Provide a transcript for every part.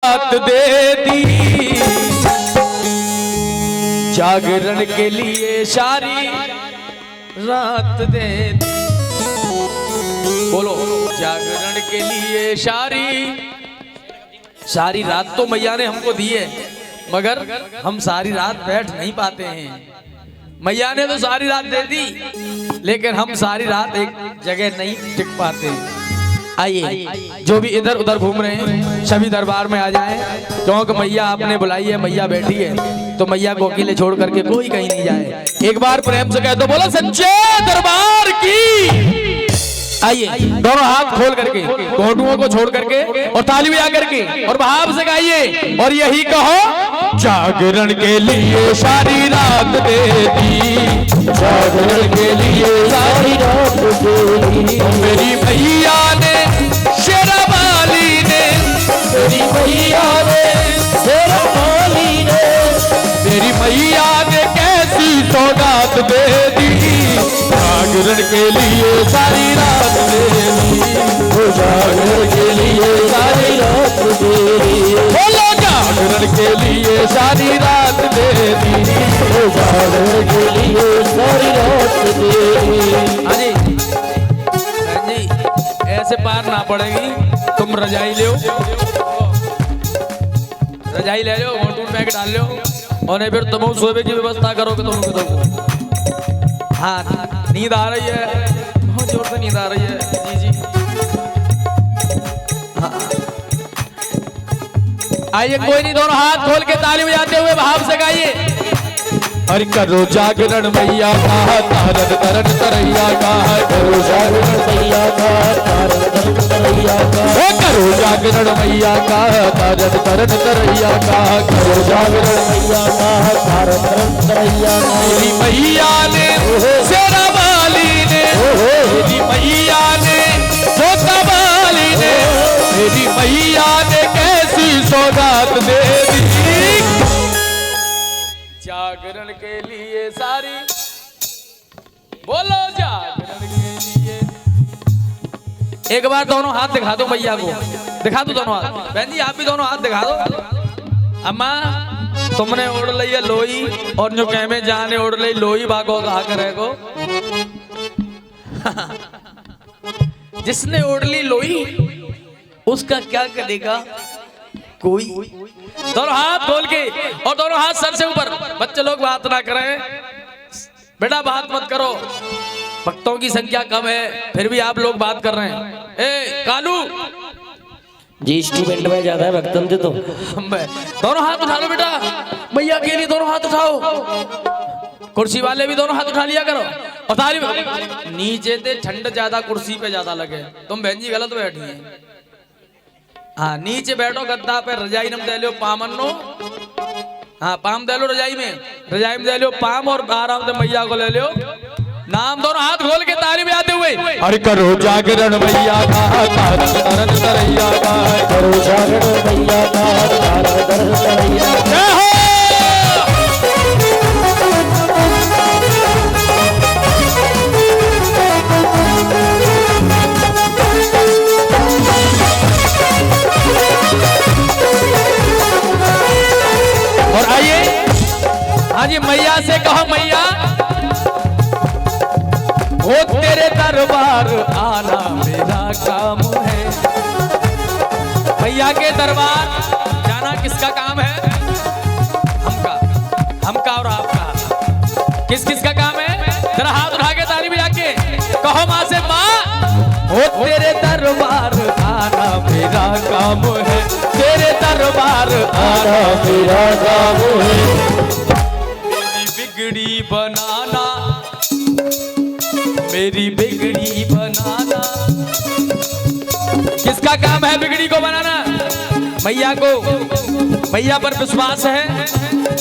सौगात दे दी, जागरण के लिए सारी रात दे दी। बोलो, जागरण के लिए सारी रात तो मैया ने हमको दी है, मगर हम सारी रात बैठ नहीं पाते हैं। मैया ने तो सारी रात दे दी, लेकिन हम सारी रात एक जगह नहीं टिक पाते। आइए, जो भी इधर उधर घूम रहे हैं सभी दरबार में आ जाएं, क्योंकि मैया आपने बुलाई है, मैया बैठी है, तो मैया को अकेले छोड़ करके कोई कहीं नहीं जाए। एक बार प्रेम से कह दो, बोलो सच्चे दरबार की। आइए, दोनों हाथ खोल करके, घोटुओं को छोड़ करके और ताली बजा करके और भाव से गाइए और यही कहो, जागरण के लिए सारी रात दे दी, जागरण के लिए सारी रात दे दी। मेरी मैया ने शेरा वाली ने, मेरी मैया ने शेरा वाली ने, मेरी मैया ने कैसी सौगात दे दी, जागरण के लिए सारी रात दे दी, जागरण के लिए सारी रात दे दी। बोलो, जागरण के लिए सारी रात दे दी, जागरण के लिए सारी रात दे दी। अजी ऐसे पार ना पड़ेगी, तुम रजाई ले, रजाई ले लो, घोटून बैग डाल लो और नहीं फिर तुम सोने की व्यवस्था करोगे तुम। हाँ, नींद आ रही है, बहुत जोर से नींद आ रही है। जी जी, हाँ। आइए, कोई नहीं, दोनों हाथ खोल के ताली बजाते हुए भाव से गाइए। अरे करो जागरण मैया का, तारन तरन तरैया का, करो जागरण मैया का, तारन तरन तरैया का, करो जागरण मैया का, तारन तरन तरैया का, करो जागरण मैया का, तारन तरन तरैया का। मेरी मैया ने शेरा वाली ने, मेरी मैया ने जोता वाली ने, मेरी मैया ने कैसी सौगात दे दी, जागरण के लिए सारी। बोलो, जागरण के लिए। एक बार दोनों हाथ दिखा दो मैया को, दिखा दो दोनों हाथ। बहन जी, आप भी दोनों हाथ दिखा दो। अम्मा, तुमने ओढ़ ली है लोई और जो कहमे जाने ओढ़ ली लोई, बागो कहा करेगो। जिसने ओढ़ ली लोई उसका क्या करेगा कोई। दोनों हाथ खोल के और दोनों हाथ सर से ऊपर। बच्चे लोग बात ना करें, बेटा बात मत करो, भक्तों की संख्या कम है, फिर भी आप लोग बात कर रहे हैं। ए कालू जी, स्टूडेंट में ज्यादा है भक्तन थे तो। दोनों हाथ उठा लो बेटा, मैया के लिए दोनों हाथ उठाओ। कुर्सी वाले भी दोनों हाथ उठा लिया करो और ताली नीचे से ठंड ज्यादा कुर्सी पे ज्यादा लगे। तुम बहन जी गलत बैठी है। हाँ, नीचे बैठो गद्दा पे, रजाई नम दे लो पामन नो। हाँ, पाम दे लो रजाई में दे लो पाम और आराम से मैया को ले लो नाम। दोनों हाथ खोल के ताली बजाते हुए, अरे करो जागरण मैया का, तारन तरन तरैया का, करो जागरण मैया का, तारन तरन तरैया का। और आइए, हाँ जी, मैया से कहो, मैया वो तेरे दरबार आना मेरा काम है। मैया के दरबार जाना किसका काम है? हमका और आपका। किस किस का काम है? जरा हाथ उठा के ताली बजा के कहो माँ से, माँ वो तेरे दरबार आना मेरा काम है, तेरे दरबार आना मेरा काम है। मेरी बिगड़ी बनाना, मेरी बिगड़ी बनाना। किसका काम है बिगड़ी को बनाना? मैया को। मैया पर विश्वास है?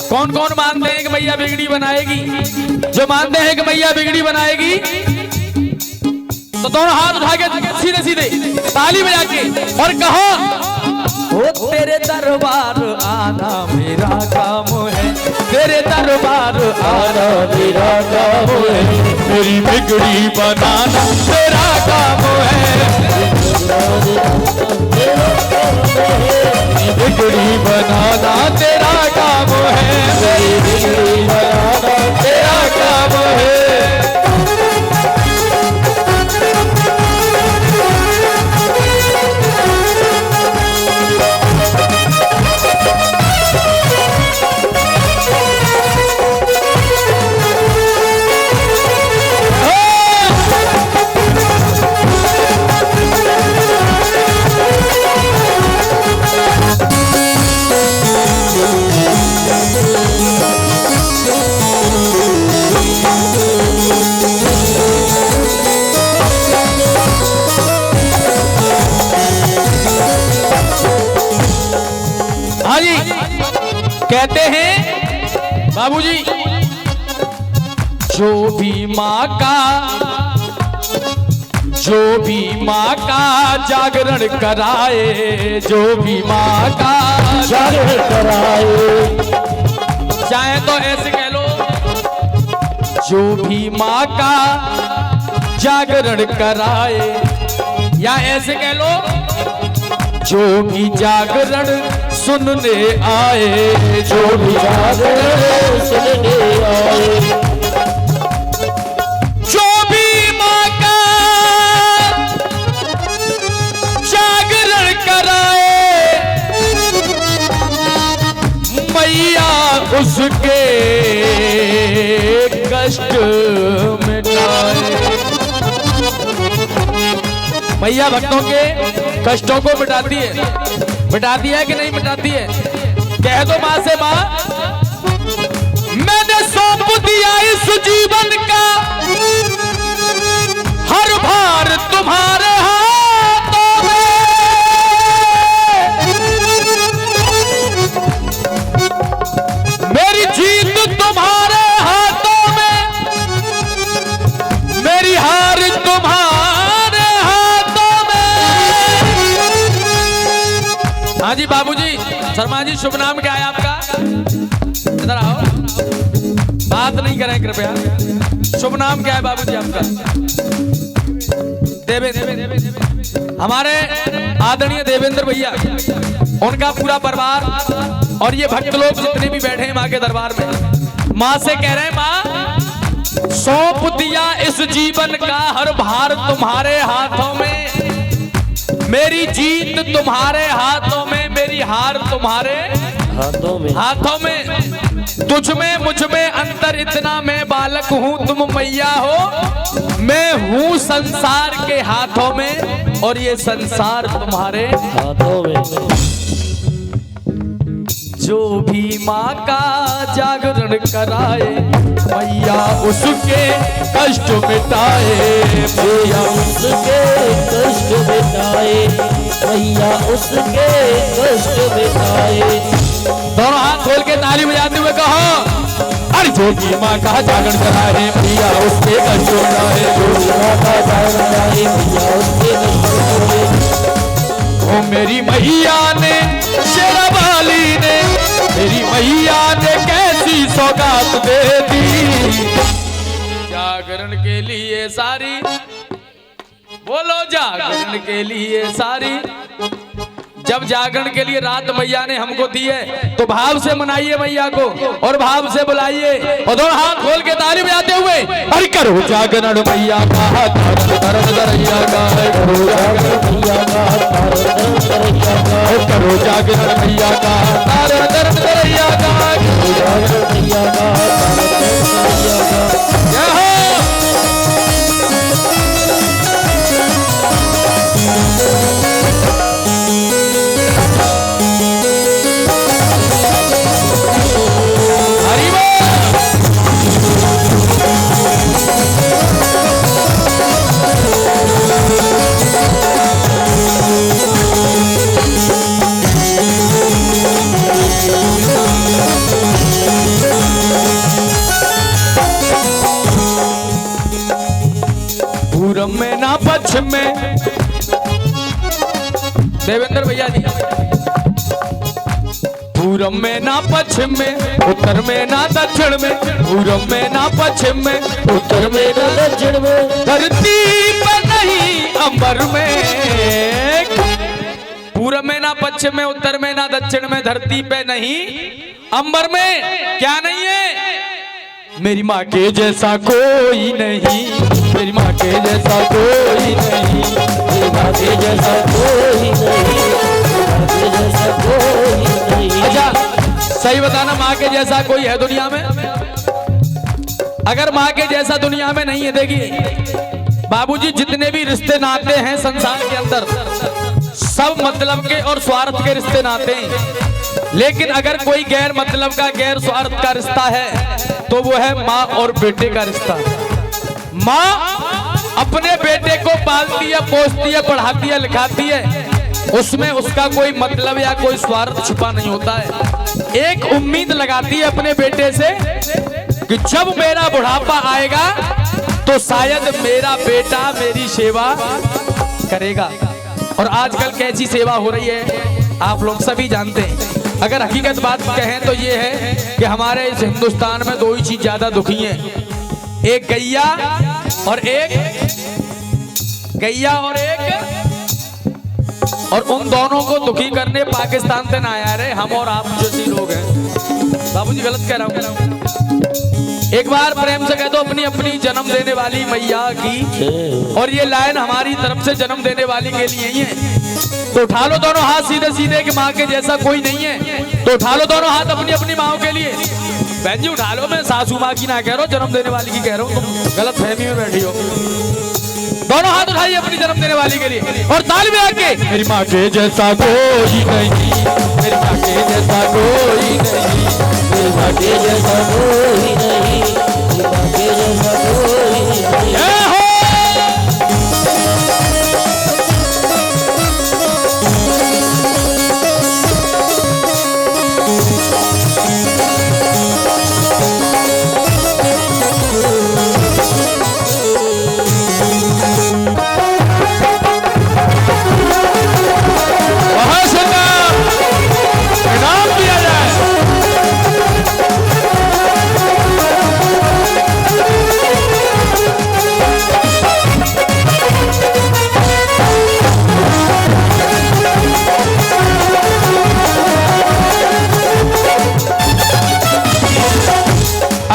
कौन कौन मानते हैं कि मैया बिगड़ी बनाएगी? जो मानते हैं कि मैया बिगड़ी बनाएगी तो दोनों हाथ उठा के सीधे सीधे ताली बजा के और कहो, ओ तेरे दरबार आना मेरा काम है, तेरे दरबार आना मेरा काम है, मेरी बिगड़ी बनाना मेरा काम है। बिगड़ी बनाना तेरा काम है, मेरी बिगड़ी बनाना तेरा काम है। हाँ जी, कहते हैं बाबूजी, जो भी माँ का जागरण कराए, जो भी माँ का जागरण कराए, चाहे तो ऐसे कह लो, जो भी माँ का जागरण कराए, या ऐसे कह लो, जो भी जागरण सुनने आए, जो भी जागरण सुनने आए, जो भी माँ का जागरण कराए, मैया उसके कष्ट मिटाए। मैया भक्तों के कष्टों को मिटाती है कि नहीं मिटाती है? कह दो माँ से, माँ मैंने सौंप दिया इस जीवन का हर भार तुम्हारे हाथों में, मेरी जीत तुम्हारे हाथों में, मेरी हार तुम्हारे हाथों में। हाँ जी बाबूजी, शर्मा जी, शुभ नाम क्या है आपका? इधर आओ, बात नहीं करें कृपया। शुभ नाम क्या है बाबूजी आपका? देवेंद्र। हमारे आदरणीय देवेंद्र भैया, उनका पूरा परिवार और ये भक्त लोग जितने भी बैठे हैं माँ के दरबार में, माँ से कह रहे हैं, माँ सौंप दिया इस जीवन का हर भार तुम्हारे हाथों में, मेरी जीत तुम्हारे हाथों में, मेरी हार तुम्हारे हाथों में। तुझ में मुझ में अंतर इतना, मैं बालक हूँ तुम मैया हो, मैं हूँ संसार के हाथों में और ये संसार तुम्हारे हाथों में। जो भी माँ का जागरण कराए, मैया उसके कष्ट मिटाए, मैया उसके कष्ट मिटाए, मैया उसके कष्ट मिटाए। दोनों हाथ खोल के ताली बजाते हुए कहो, अरे जो भी माँ का जागरण कराए, मैया उसके कष्ट मिटाए, जो भी माँ का जागरण कराए, मैया उसके कष्ट मिटाए। ओ मेरी मैया ने, शेरा वाली ने, मेरी मैया ने कैसी सौगात दे दी, जागरण के लिए सारी, बोलो जागरण के लिए सारी। जब जागरण के लिए रात मैया ने हमको दी है, तो भाव से मनाइए मैया को और भाव से बुलाइए, और दोनों हाथ खोल के ताली बजाते हुए, अरे करो जागरण मैया का, धर्म दरैया का, करो जागरण मैया का, करो जागरण मैया का, तारण धर्म दरैया का, करो जागरण मैया का, मैया का। जय हो। हरि बोल। पूरब में ना पश्चिम में, देवेंद्र भैया जी, पूरब में ना पश्चिम में, उत्तर में ना दक्षिण में, पूरब में ना पश्चिम में, उत्तर में न दक्षिण में, धरती पर नहीं अंबर में, पूरब में ना पश्चिम में, उत्तर में ना दक्षिण में, धरती पे नहीं अंबर में क्या नहीं है? मेरी माँ के जैसा कोई नहीं, मेरी माँ के जैसा कोई नहीं, मेरी माँ के जैसा कोई नहीं, माँ के जैसा कोई नहीं। अच्छा सही बताना, माँ के जैसा कोई है दुनिया में? अगर माँ के जैसा दुनिया में नहीं है, देखिए बाबूजी जितने भी रिश्ते नाते हैं संसार के अंदर सब मतलब के और स्वार्थ के रिश्ते नाते हैं, लेकिन अगर कोई गैर मतलब का, गैर स्वार्थ का रिश्ता है तो वो है माँ और बेटे का रिश्ता। माँ अपने बेटे को पालती है, पोसती है, पढ़ाती है, लिखाती है, उसमें उसका कोई मतलब या कोई स्वार्थ छुपा नहीं होता है। एक उम्मीद लगाती है अपने बेटे से कि जब मेरा बुढ़ापा आएगा तो शायद मेरा बेटा मेरी सेवा करेगा। और आजकल कैसी सेवा हो रही है आप लोग सभी जानते हैं। अगर हकीकत बात कहें तो ये है कि हमारे इस हिंदुस्तान में दो ही चीज ज्यादा दुखी हैं, एक गैया और और उन दोनों को दुखी करने पाकिस्तान से ना आया रे हम और आप जैसे लोग हैं। बाबूजी गलत कह रहा हूँ। एक बार प्रेम से कह दो अपनी अपनी जन्म देने वाली मैया की, और ये लाइन हमारी तरफ से जन्म देने वाली के लिए ही है। तो उठा लो दोनों हाथ सीधे सीधे कि माँ के जैसा कोई नहीं है। तो उठा लो दोनों हाथ अपनी अपनी माँ के लिए। बहन जी उठा लो, मैं सासू माँ की ना कह रहा हूँ, जन्म देने वाली की कह रहा हूँ, तुम गलत फहमी में बैठी हो। दोनों हाथ उठाइए अपनी जन्म देने वाली के लिए और ताली बजा के। मेरी माँ के जैसा कोई नहीं, मेरी माँ के जैसा कोई नहीं, मेरी माँ के जैसा कोई नहीं, मेरी माँ के जैसा कोई नहीं। जय हो।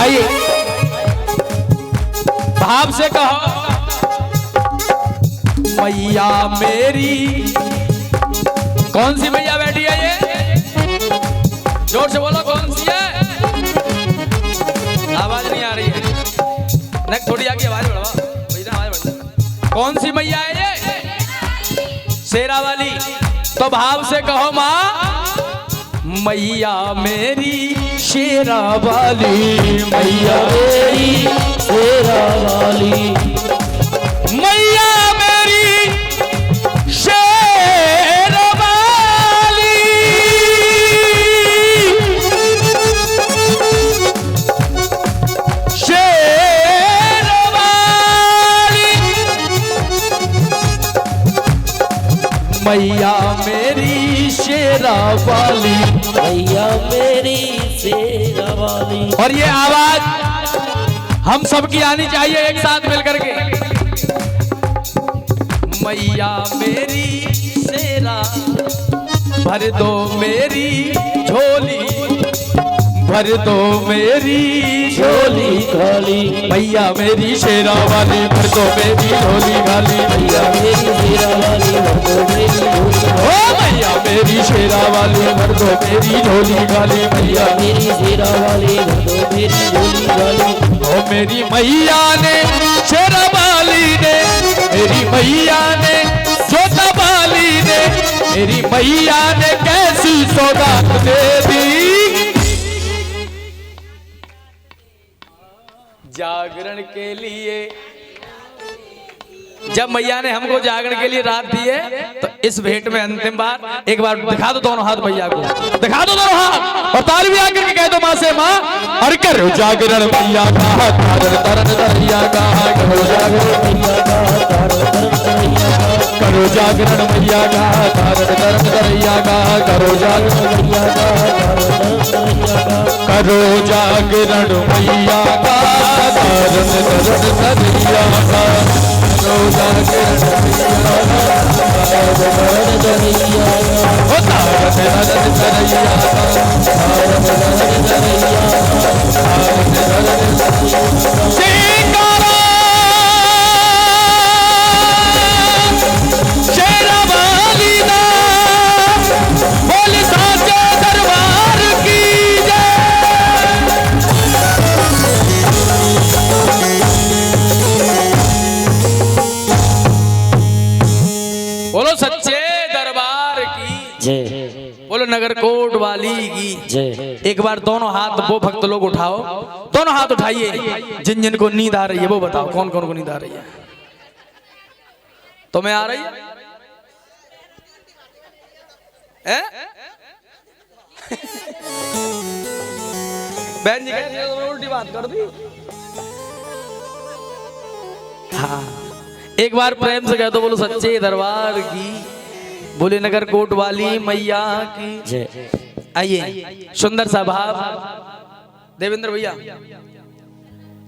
आइए भाव से कहो, मैया मेरी। कौन सी मैया बैठी है ये? जोर से बोलो कौन सी है? आवाज नहीं आ रही है, नहीं थोड़ी आगे आवाज बढ़वा, आवाज बढ़ा। कौन सी मैया है ये? शेरा वाली। तो भाव से कहो माँ मैया मेरी शेरा वाली, मैया मेरी शेरा वाली, मैया मेरी शेरा वाली, शेरा वाली, मैया मेरी शेरा वाली, मैया मेरी शेरा वाली। और ये आवाज हम सबकी आनी चाहिए एक साथ मिलकर के। मैया मेरी शेरा भर दो मेरी झोली, भर दो मेरी झोली खाली, मैया मेरी शेरा वाली भर दो मेरी झोली खाली, मैया मेरी शेरा वाली भर दो मेरी झोली ओ मैया मेरी शेरा वाली भर दो मेरी झोली खाली, मैया मेरी शेरा वाली भर दो मेरी झोली खाली। ओ मेरी मैया ने शेरा वाली ने, मेरी मैया ने जोता वाली ने, मेरी मैया ने कैसी सौगात दे दी। जागरण के लिए जब मैया ने हमको जागरण के लिए रात दी है, तो इस भेंट में अंतिम बार एक बार दिखा दो दोनों हाथ मैया को, दिखा दो दोनों हाथ और ताली भी आकर के कह दो माँ से, माँ अरे करो जागरण मैया का, तारण तरन दरिया का, करो जागरण मैया का, करो जागरण मैया का, तारण तरन दरिया का, करो जागरण मैया का, करो जागरण मैया का, तारण तरन दरिया का, करो जागरण मैया का। बोलो सच्चे दरबार की जय बोलो नगर कोट वाली की जय। एक बार दोनों हाथ वो भक्त लोग उठाओ, दोनों हाथ उठाइए। जिन जिन को नींद आ रही है वो बताओ कौन कौन को नींद आ रही है? तुम्हें आ रही है? बहन जी कह रही है तो उल्टी बात कर दी। हाँ एक बार प्रेम से कह दो बोलो सच्चे दरबार की, बोले नगर कोट वाली मैया की जय। आइए सुंदर सा भाव देवेंद्र भैया,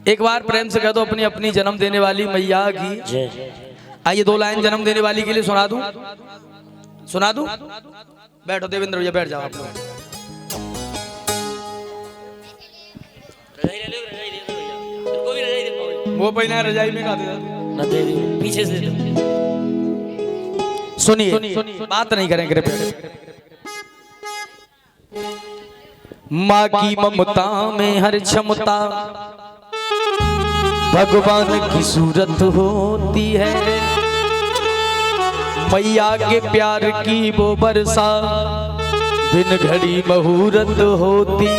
एक बार प्रेम से कह दो अपनी अपनी जन्म देने वाली मैया की जय। आइए दो लाइन जन्म देने वाली के लिए सुना दूं, सुना दूं? बैठो देवेंद्र भैया बैठ जाओ आप लोग। वो पहले रजाई में गा दे न दे दी पीछे से सुनिए बात नहीं करें कृपया। माँ की ममता में हर क्षमता भगवान की सूरत होती है, मैया के प्यार की वो बरसा बिन घड़ी मुहूर्त होती